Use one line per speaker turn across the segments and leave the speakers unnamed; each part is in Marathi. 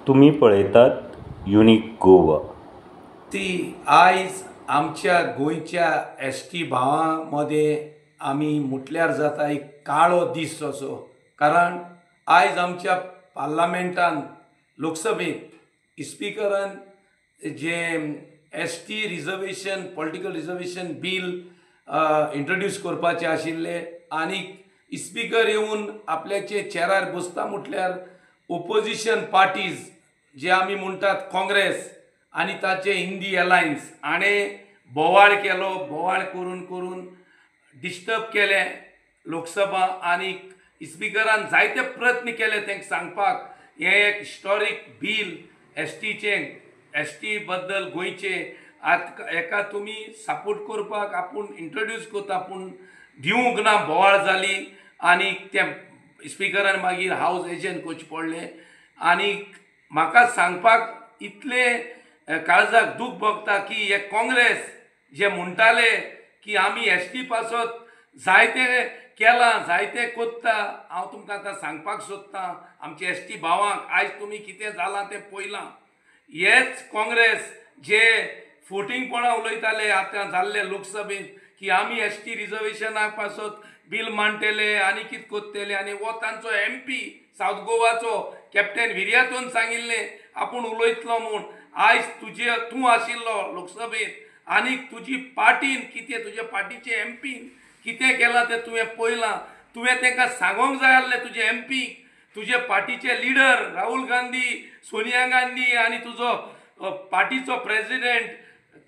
तुम्ही पळयतात युनिक गोवा.
ती आयज आमच्या गोयच्या एस टी भावां मदें आमी म्हटल्यार जाता एक काळो दीस असो. कारण आयज आमच्या पार्लमेंटान लोकसभेत स्पिकरान जे S T reservation political reservation bill introduce करपाचें आशिल्लें आनी स्पिकर येवन आपल्याचे चेरार बसता म्हटल्यार ओपोजिशन पार्टीज जे आमी म्हणटात काँग्रेस आनी ताचे हिंदी अलायन्स हाणें बोवाळ केलो. बोवाळ करून करून डिस्टर्ब केले लोकसभा आनी स्पिकरान जायते प्रयत्न केले तांकां सांगपाक हें एक हिस्टॉरीक बील एस टी बद्दल गोंयचे हेका तुमी सपोर्ट करपाक आपूण इंट्रोड्यूस करता पूण दिवंक ना. बोवाळ जाली आनी त्या स्पिकरान मागीर हावस एजंट करचें पडलें. आनी म्हाका सांगपाक इतले काळजाक दूख भोगता की हे काँग्रेस जे म्हणटाले की आमी एस टी पासत जायते केलां जायते कोत्ता. हांव तुमकां आतां सांगपाक सोदतां आमचे एस टी भावांक आयज तुमी कितें जालां तें पळयलां. हेच काँग्रेस जे फोटींगपणां उलयताले आतां जाल्ले लोकसभेत की आमी एस टी रिजर्वेशना पासत बील मांडटले आनी कितें कोत्तले आनी हो तांचो MP सावथ गोवाचो कॅप्टन विर्यातोन सांगिल्लें आपूण उलयतलो म्हूण. आयज तूं आशिल्लो लोकसभेत आनी तुजी पार्टीन कितें तुज्या पार्टीचे MPन कितें केलां तें तुवें पळयलां. तुवें तांकां सांगोंक जाय आसलें तुजे MP तुजे पार्टीचे लिडर राहुल गांधी सोनिया गांधी आनी तुजो पार्टीचो प्रेसिडेंट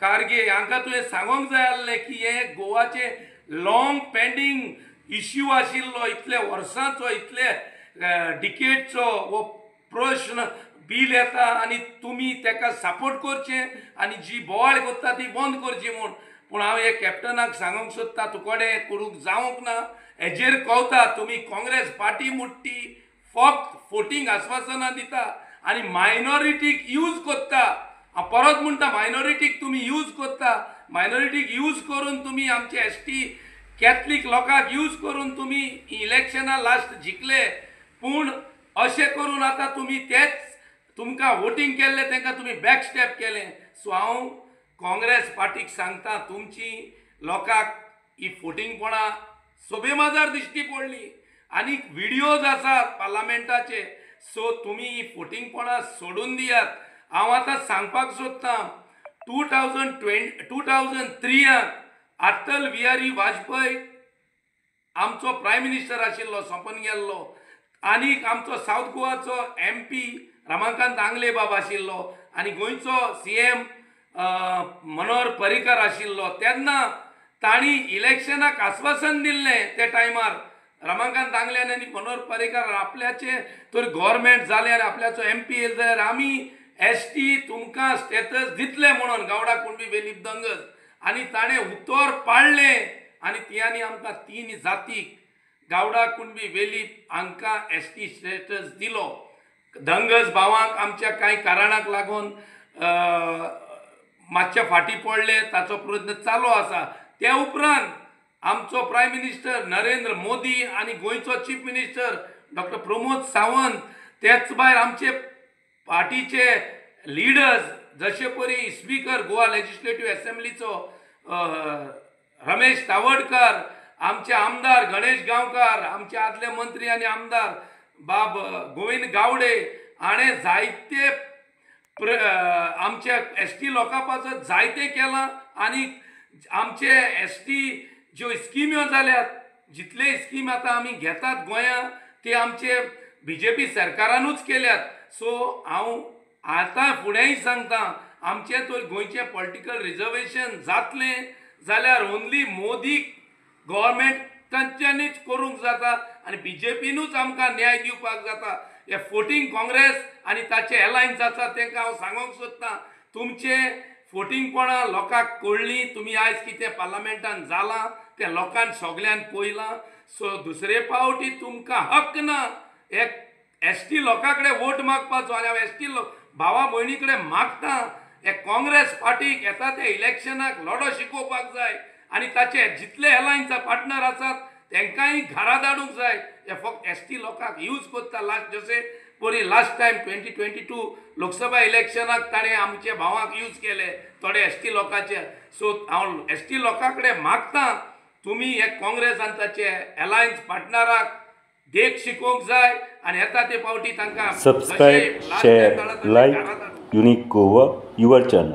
खारगे हांकां तुवें सांगोंक जाय आसलें की हे गोवाचे लाँग पेंडींग इश्यू आशिल्लो इतले वर्सांचो इतले डिकेडचो हो प्रश्न बील येता आनी तुमी ताका सपोर्ट करचें आनी जी बोवाळ करता ती बंद करची म्हूण. पूण हांव हे कॅप्टनाक सांगूंक सोदता तुकोडे करूंक जावंक ना. हेजेर कळटा तुमी काँग्रेस पार्टी मुट्टी फक्त फोटींग आश्वासनां दिता आनी मायनॉरिटीक यूज करता. हांव परत म्हणटा मायनॉरिटीक तुमी यूज करता. मायनॉरिटीक यूज करून तुमी आमचे एस टी कॅथलीक लोकांक यूज करून तुमी इलेक्शनां लास्ट जिखले. पूण अशें करून आतां तुमी तेच तुमकां वोटींग केल्लें तांकां तुमी बॅकस्टेप केलें. सो हांव काँग्रेस पार्टीक सांगता तुमची लोकांक ही फोटींगपणां सोबे माजार दिश्टी पडली आनी व्हिडियोज आसात पार्लमेंटाचे. सो तुमी ही फोटींगपणां सोडून दियात. हांव आतां सांगपाक सोदतां 2003 अटल बिहारी वाजपेयी आमचो प्रायम मिनिस्टर आशिल्लो सोंपोन गेल्लो आनीक आमचो सावथ गोवाचो MP रमाकांत आंगले बाब आशिल्लो आनी गोंयचो CM मनोहर पर्रीकर आशिल्लो. तेन्ना तांणी इलेक्शनाक आश्वासन दिल्लें त्या टायमार रमाकांत आंगल्यान आनी मनोहर पर्रीकर आपल्याचे तर गव्हर्मेंट जालें आनी आपल्याचो MP येयलो जाल्यार आमी ST तुमकां स्टेटस दितले म्हणून गावडा कुणबी वेलीप दंगस आनी ताणें उतर पाळलें आनी तियांनी आमकां 3 जातीक गावडा कुणबी वेलीप हांकां ST स्टेटस दिलो. दंगस भावांक आमच्या कांय कारणाक लागून मातशे फाटीं पडले ताचो प्रयत्न चालू आसा. ते उपरांत आमचो प्रायम मिनिस्टर नरेंद्र मोदी आनी गोंयचो chief minister doctor Pramod Sawant तेच भायर आमचे पार्टीचे लिडर्स जशे परी स्पीकर गोवा लेजिस्लेटिव्ह असेंब्लीचो रमेश तावडकर आमचे आमदार गणेश गांवकार आमचे आदले मंत्री आनी आमदार बाब गोविंद गावडे हाणें जायते आमच्या ST लोकां पासत जायते केलां आनी आमचे ST ज्यो स्किम्यो जाल्यात जितले स्कीम आतां आमी घेतात गोंयांत ते आमचे BJP सरकारानूच केल्यात. सो हांव आतां फुडेंय सांगता आमचे तर गोंयचे पॉलिटिकल रिजर्वेशन जातलें जाल्यार ओन्ली मोदी गव्हर्मेंटांच्यानीच करूंक जाता आनी BJPनूच आमकां न्याय दिवपाक जाता. हे फोटींग काँग्रेस आनी ताचे अलायन्स आसा तांकां हांव सांगूंक सोदतां तुमचे फोटींगपणां लोकांक कळ्ळीं. तुमी आयज कितें पार्लमेंटान जालां तें लोकांन सगळ्यान पळयलां. सो दुसरे फावटी तुमकां हक्क ना एक ST लोकां कडेन वोट मागपाचो आनी हांव ST भावा भयणी कडेन मागतां हे काँग्रेस पार्टीक येता ते इलेक्शनाक लढो शिकोवपाक जाय आनी ताचे जितले अलायन्स पार्टनर आसात तांकांय घरा धाडूंक जाय. हे फक्त ST लोकांक यूज करता लास्ट जशे परी लास्ट टायम 2022 लोकसभा इलेक्शनाक ताणें आमच्या भावांक यूज केले थोडे एसटी लोकांचे. सो हांव एसटी लोकां कडेन मागतां तुमी हे काँग्रेस आनी ताचे अलायन्स पार्टनराक देख शिकोवंक जाय आनी येता ते फावटी तांकां
subscribe share like unique Goa your channel.